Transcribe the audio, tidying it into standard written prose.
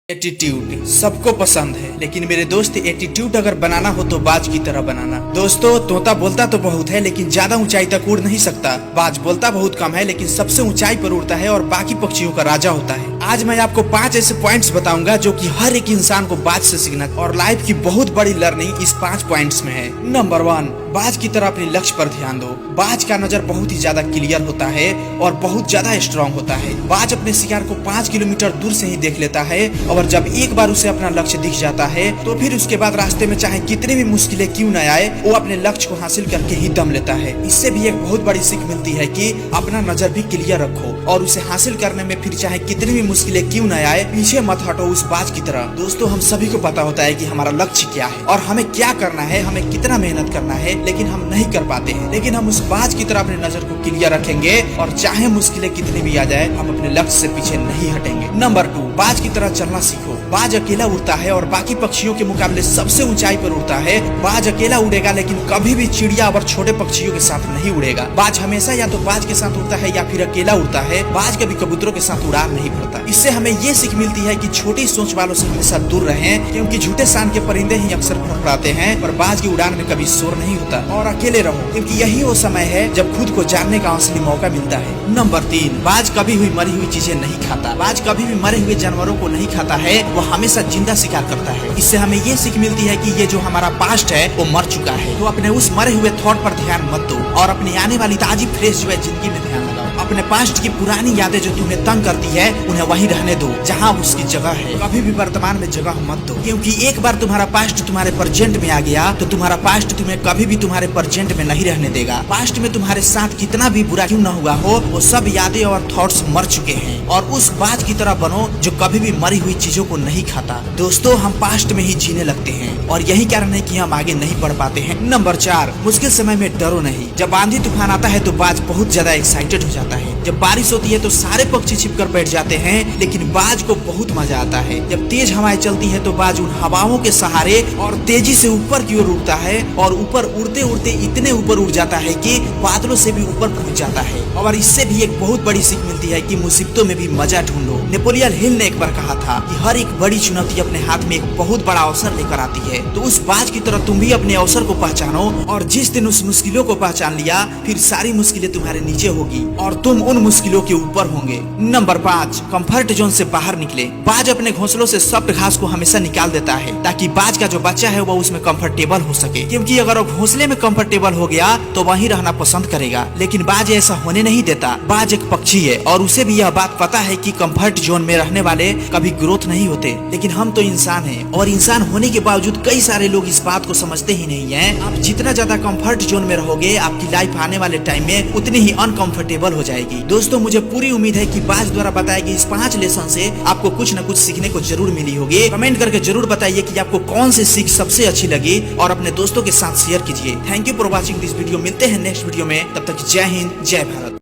Attitude सबको पसंद है, लेकिन मेरे दोस्त एटीट्यूड अगर बनाना हो तो बाज की तरह बनाना। दोस्तों, तोता बोलता तो बहुत है लेकिन ज्यादा ऊंचाई तक उड़ नहीं सकता। बाज बोलता बहुत कम है लेकिन सबसे ऊंचाई पर उड़ता है और बाकी पक्षियों का राजा होता है। आज मैं आपको 5 ऐसे पॉइंट्स बताऊंगा जो कि हर एक इंसान को बाज से सीखना, और लाइफ की बहुत बड़ी लर्निंग इस 5 पॉइंट्स में है। नंबर 1, बाज की तरह अपने लक्ष्य पर ध्यान दो। बाज का नजर बहुत ही ज्यादा क्लियर होता है और बहुत ज्यादा स्ट्रांग होता है। बाज अपने शिकार को 5 किलोमीटर दूर से ही देख लेता है, और जब एक बार उसे अपना लक्ष्य दिख जाता है तो फिर उसके बाद रास्ते में चाहे कितनी भी मुश्किलें क्यों न आए, वो अपने लक्ष्य को हासिल करके ही दम लेता है। इससे भी एक बहुत बड़ी सीख मिलती है कि अपना नजर भी क्लियर रखो और उसे हासिल करने में फिर चाहे कितनी भी मुश्किलें क्यों न आए, पीछे मत हटो उस बाज की तरह। दोस्तों, हम सभी को पता होता है कि हमारा लक्ष्य क्या है और हमें क्या करना है, हमें कितना मेहनत करना है, लेकिन हम नहीं कर पाते हैं। लेकिन हम उस बाज की तरह अपने नजर को क्लियर रखेंगे और चाहे मुश्किलें कितनी भी आ जाए, हम अपने लक्ष्य से पीछे नहीं हटेंगे। नंबर 2, बाज की तरह चलना सीखो। बाज अकेला उड़ता है और बाकी पक्षियों के मुकाबले सबसे ऊंचाई पर उड़ता है। बाज अकेला उड़ेगा लेकिन कभी भी चिड़िया और छोटे पक्षियों के साथ नहीं उड़ेगा। बाज हमेशा या तो बाज के साथ उड़ता है या फिर अकेला उड़ता है। बाज कभी कबूतरों के साथ उड़ान नहीं भरता। इससे हमें ये सीख मिलती है कि छोटी सोच वालों से हमेशा दूर रहें, क्योंकि झूठे शान के परिंदे ही अक्सर फड़फड़ाते हैं, पर बाज की उड़ान में कभी शोर नहीं होता। और अकेले रहो, क्योंकि यही वो समय है जब खुद को जानने का असली मौका मिलता है। नंबर 3, बाज कभी हुई मरी हुई चीजें नहीं खाता। बाज कभी भी मरे हुए जानवरों को नहीं खाता है, वो हमेशा जिंदा शिकार करता है। इससे हमें ये सीख मिलती है कि ये जो हमारा पास्ट है वो मर चुका है, तो अपने उस मरे हुए थॉट पर ध्यान मत दो और अपनी आने वाली ताजी फ्रेश जो है जिंदगी में ध्यान लगाओ। अपने पास्ट की पुरानी यादें जो तुम्हें तंग करती है, उन्हें वहीं रहने दो जहाँ उसकी जगह है। कभी भी वर्तमान में जगह मत दो, क्योंकि एक बार तुम्हारा पास्ट तुम्हारे प्रेजेंट में आ गया तो तुम्हारा पास्ट तुम्हें कभी भी तुम्हारे प्रेजेंट में नहीं रहने देगा। पास्ट में तुम्हारे साथ कितना भी बुरा क्यों न हुआ हो, वो सब यादें और थॉट्स मर चुके हैं, और उस बाज की तरह बनो जो कभी भी मरी हुई चीजों को नहीं खाता। दोस्तों, हम पास्ट में ही जीने लगते हैं और यही कारण है कि हम आगे नहीं बढ़ पाते हैं। नंबर 4, मुश्किल समय में डरो नहीं। जब आंधी तूफान आता है तो बाज बहुत ज्यादा एक्साइटेड हो जाता है। जब बारिश होती है तो सारे पक्षी छिपकर बैठ जाते हैं, लेकिन बाज को बहुत मजा आता है। जब तेज हवाएं चलती है तो बाज उन हवाओं के सहारे और तेजी से ऊपर की ओर उड़ता है, और ऊपर उड़ते उड़ते इतने ऊपर उड़ जाता है कि बादलों से भी ऊपर पहुंच जाता है। और इससे भी एक बहुत बड़ी सीख मिलती है कि मुसीबतों में भी मजा ढूंढो। नेपोलियन हिल ने एक बार कहा था कि हर एक बड़ी चुनौती अपने हाथ में एक बहुत बड़ा अवसर लेकर आती है। तो उस बाज की तरह तुम भी अपने अवसर को पहचानो, और जिस दिन उस मुश्किलों को पहचान लिया, फिर सारी मुश्किलें तुम्हारे नीचे होगी और तुम उन मुश्किलों के ऊपर होंगे। नंबर 5, कंफर्ट जोन से बाहर निकले। बाज अपने घोंसलों से सॉफ्ट घास को हमेशा निकाल देता है ताकि बाज का जो बच्चा है वो उसमें कंफर्टेबल हो सके, क्योंकि अगर वो घोंसले में कंफर्टेबल हो गया तो वहीं रहना पसंद करेगा। लेकिन बाज ऐसा होने नहीं देता। बाज एक पक्षी है और उसे भी यह बात पता है कि कंफर्ट जोन में रहने वाले कभी ग्रोथ नहीं होते। लेकिन हम तो इंसान हैं, और इंसान होने के बावजूद कई सारे लोग इस बात को समझते ही नहीं है। आप जितना ज्यादा कंफर्ट जोन में रहोगे, आपकी लाइफ आने वाले टाइम में उतनी ही अनकंफर्टेबल हो जाएगी। दोस्तों, मुझे पूरी उम्मीद है कि बाज द्वारा बताए गए इस 5 लेसन से आपको कुछ न कुछ सीखने को जरूर मिली होगी। कमेंट करके जरूर बताइए कि आपको कौन सी सीख सबसे अच्छी लगी, और अपने दोस्तों के साथ शेयर कीजिए। Thank you for watching this video. मिलते हैं नेक्स्ट वीडियो में, तब तक जय हिंद, जय भारत।